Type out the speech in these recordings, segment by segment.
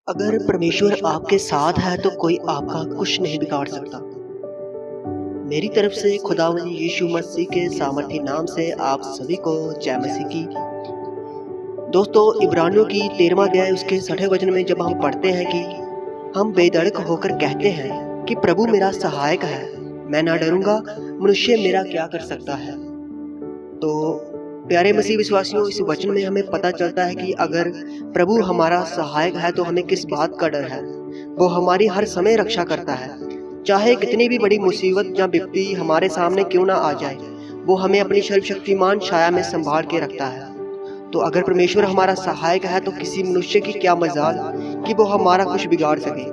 अगर परमेश्वर आपके साथ है तो कोई आपका कुछ नहीं बिगाड़ सकता। मेरी तरफ से खुदावंद यीशु मसीह के सामर्थी नाम से आप सभी को जय मसीह की। दोस्तों, इब्रानियों की 13वां अध्याय उसके 6ठे वचन में जब हम पढ़ते हैं कि हम बेधड़क होकर कहते हैं कि प्रभु मेरा सहायक है, मैं ना डरूंगा, मनुष्य मेरा क्या कर सकता है। तो प्यारे मसीह विश्वासियों, इस वचन में हमें पता चलता है कि अगर प्रभु हमारा सहायक है तो हमें किस बात का डर है। वो हमारी हर समय रक्षा करता है, चाहे कितनी भी बड़ी मुसीबत या विपत्ति हमारे सामने क्यों ना आ जाए, वो हमें अपनी सर्वशक्तिमान छाया में संभाल के रखता है। तो अगर परमेश्वर हमारा सहायक है तो किसी मनुष्य की क्या मजाल कि वो हमारा कुछ बिगाड़ सके।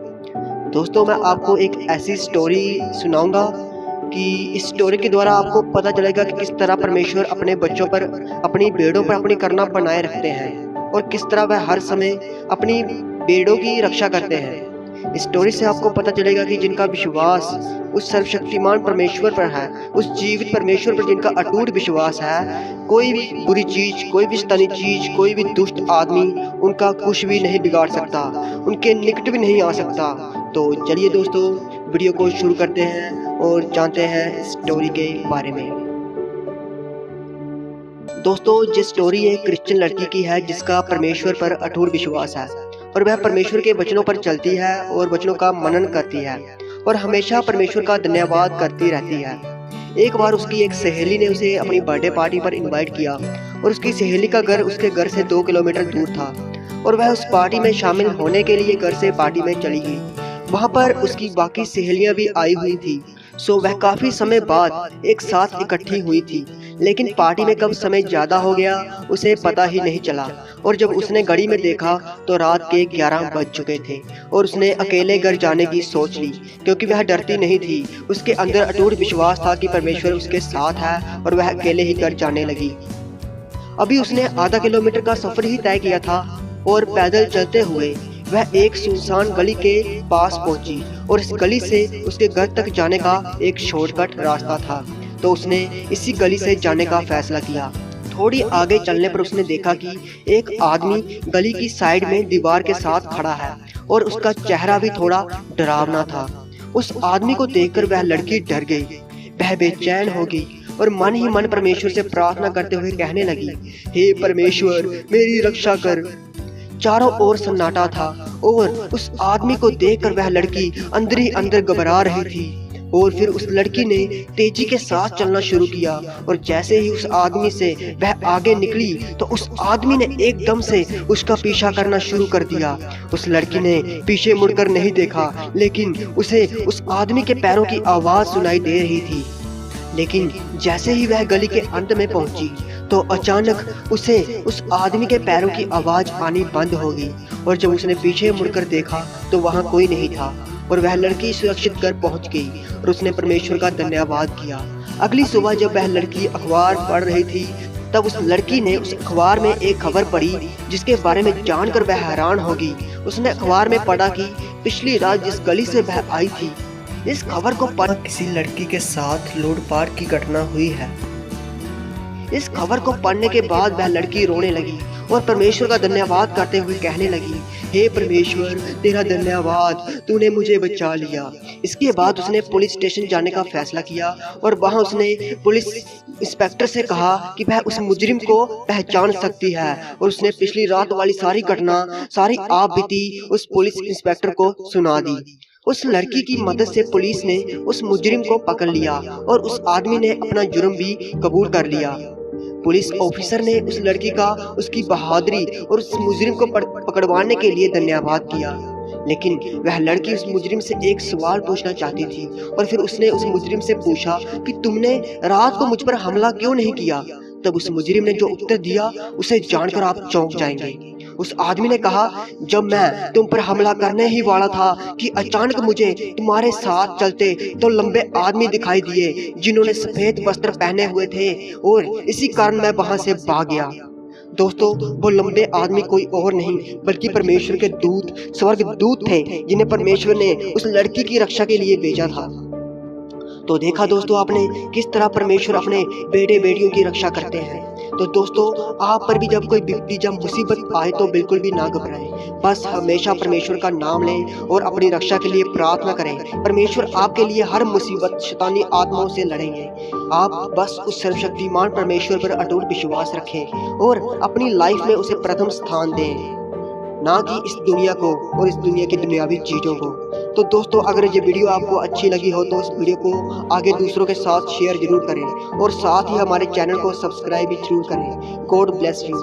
दोस्तों, मैं आपको एक ऐसी स्टोरी सुनाऊंगा कि इस स्टोरी के द्वारा आपको पता चलेगा कि किस तरह परमेश्वर अपने बच्चों पर, अपनी भेड़ों पर अपनी करुणा बनाए रखते हैं और किस तरह वह हर समय अपनी भेड़ों की रक्षा करते हैं। इस स्टोरी से आपको पता चलेगा कि जिनका विश्वास उस सर्वशक्तिमान परमेश्वर पर है, उस जीवित परमेश्वर पर जिनका अटूट विश्वास है, कोई भी बुरी चीज, कोई भी शैतानी चीज, कोई भी दुष्ट आदमी उनका कुछ भी नहीं बिगाड़ सकता, उनके निकट भी नहीं आ सकता। तो चलिए दोस्तों, वीडियो को शुरू करते हैं और जानते हैं स्टोरी के बारे में। दोस्तों, ये स्टोरी एक क्रिश्चियन लड़की की है जिसका परमेश्वर पर अटूट विश्वास है और वह परमेश्वर के वचनों पर चलती है और वचनों का मनन करती है और हमेशा परमेश्वर का धन्यवाद करती रहती है। एक बार उसकी एक सहेली ने उसे अपनी बर्थडे पार्टी पर इनवाइट किया और उसकी सहेली का घर उसके घर से 2 किलोमीटर दूर था और वह उस पार्टी में शामिल होने के लिए घर से पार्टी में चली गई। वहाँ पर उसकी बाकी सहेलियां भी आई हुई थी, सो वह काफी समय बाद एक साथ इकट्ठी हुई थी। लेकिन पार्टी में कब समय ज्यादा हो गया उसे पता ही नहीं चला और जब उसने घड़ी में देखा तो रात के 11 बज चुके थे और उसने अकेले घर जाने की सोच ली, क्योंकि वह डरती नहीं थी। उसके अंदर अटूट विश्वास था कि परमेश्वर उसके साथ है और वह अकेले ही घर जाने लगी। अभी उसने आधा किलोमीटर का सफर ही तय किया था और पैदल चलते हुए वह एक सुनसान गली के पास पहुंची और इस गली से उसके घर तक जाने का एक शॉर्टकट रास्ता था, तो उसने इसी गली से जाने का फैसला किया। थोड़ी आगे चलने पर उसने देखा कि एक आदमी गली की साइड में दीवार के साथ खड़ा है और उसका चेहरा भी थोड़ा डरावना था। उस आदमी को देखकर वह लड़की डर गई, वह बेचैन हो गई और मन ही मन परमेश्वर से प्रार्थना करते हुए कहने लगी, हे परमेश्वर, मेरी रक्षा कर। चारों ओर सन्नाटा था और उस आदमी को देखकर वह लड़की अंदर ही अंदर घबरा रही थी और फिर उस लड़की ने तेजी के साथ चलना शुरू किया और जैसे ही उस आदमी से वह आगे निकली तो उस आदमी ने एकदम से उसका पीछा करना शुरू कर दिया। उस लड़की ने पीछे मुड़कर नहीं देखा, लेकिन उसे उस आदमी के पैरों की आवाज सुनाई दे रही थी। लेकिन जैसे ही वह गली के अंत में पहुंची तो अचानक उसे उस आदमी के पैरों की आवाज आनी बंद हो गई और जब उसने पीछे मुड़कर देखा तो वहां कोई नहीं था और वह लड़की सुरक्षित घर पहुंच गई और उसने परमेश्वर का धन्यवाद किया। अगली सुबह जब वह लड़की अखबार पढ़ रही थी तब उस लड़की ने उस अखबार में एक खबर पढ़ी जिसके बारे में जानकर वह हैरान हो गई। उसने अखबार में पढ़ा कि पिछली रात जिस गली से वह आई थी, इस खबर को पढ़ किसी लड़की के साथ लूटपाट की घटना हुई है। इस खबर को पढ़ने के बाद वह लड़की रोने लगी और परमेश्वर का धन्यवाद करते हुए कहने लगी, हे परमेश्वर, तेरा धन्यवाद, तूने मुझे बचा लिया। इसके बाद उसने पुलिस स्टेशन जाने का फैसला किया और वहां उसने पुलिस इंस्पेक्टर से कहा कि वह उस मुजरिम को पहचान सकती है और उसने पिछली रात वाली सारी घटना, सारी आप बीती उस पुलिस इंस्पेक्टर को सुना दी। उस लड़की की मदद से पुलिस ने उस मुजरिम को पकड़ लिया और उस आदमी ने अपना जुर्म भी कबूल कर लिया। पुलिस ऑफिसर ने उस लड़की का उसकी बहादुरी और उस मुजरिम को पकड़वाने के लिए धन्यवाद किया। लेकिन वह लड़की उस मुजरिम से एक सवाल पूछना चाहती थी और फिर उसने उस मुजरिम से पूछा कि तुमने रात को मुझ पर हमला क्यों नहीं किया। तब उस मुजरिम ने जो उत्तर दिया उसे जानकर आप चौंक जाएंगे। उस आदमी ने कहा, जब मैं तुम पर हमला करने ही वाला था कि अचानक मुझे तुम्हारे साथ चलते तो लंबे आदमी दिखाई दिए जिन्होंने सफेद वस्त्र पहने हुए थे और इसी कारण मैं वहां से भाग गया। दोस्तों, वो लंबे आदमी कोई और नहीं बल्कि परमेश्वर के दूत, स्वर्ग दूत थे जिन्हें परमेश्वर ने उस लड़की की रक्षा के लिए भेजा था। तो देखा दोस्तों आपने किस तरह परमेश्वर अपने बेटे बेटियों की रक्षा करते हैं। तो दोस्तों, आप पर भी जब कोई विपत्ति, जब मुसीबत आए तो बिल्कुल भी ना घबराएं। बस हमेशा परमेश्वर का नाम लें और अपनी रक्षा के लिए प्रार्थना करें। परमेश्वर आपके लिए हर मुसीबत शैतानी आत्माओं से लड़ेंगे। आप बस उस सर्वशक्तिमान परमेश्वर पर अटूट विश्वास रखें और अपनी लाइफ में उसे प्रथम स्थान दें, ना कि इस दुनिया को और इस दुनिया की दुनियावी चीज़ों को। तो दोस्तों, अगर ये वीडियो आपको अच्छी लगी हो तो इस वीडियो को आगे दूसरों के साथ शेयर जरूर करें और साथ ही हमारे चैनल को सब्सक्राइब भी जरूर करें। God bless you.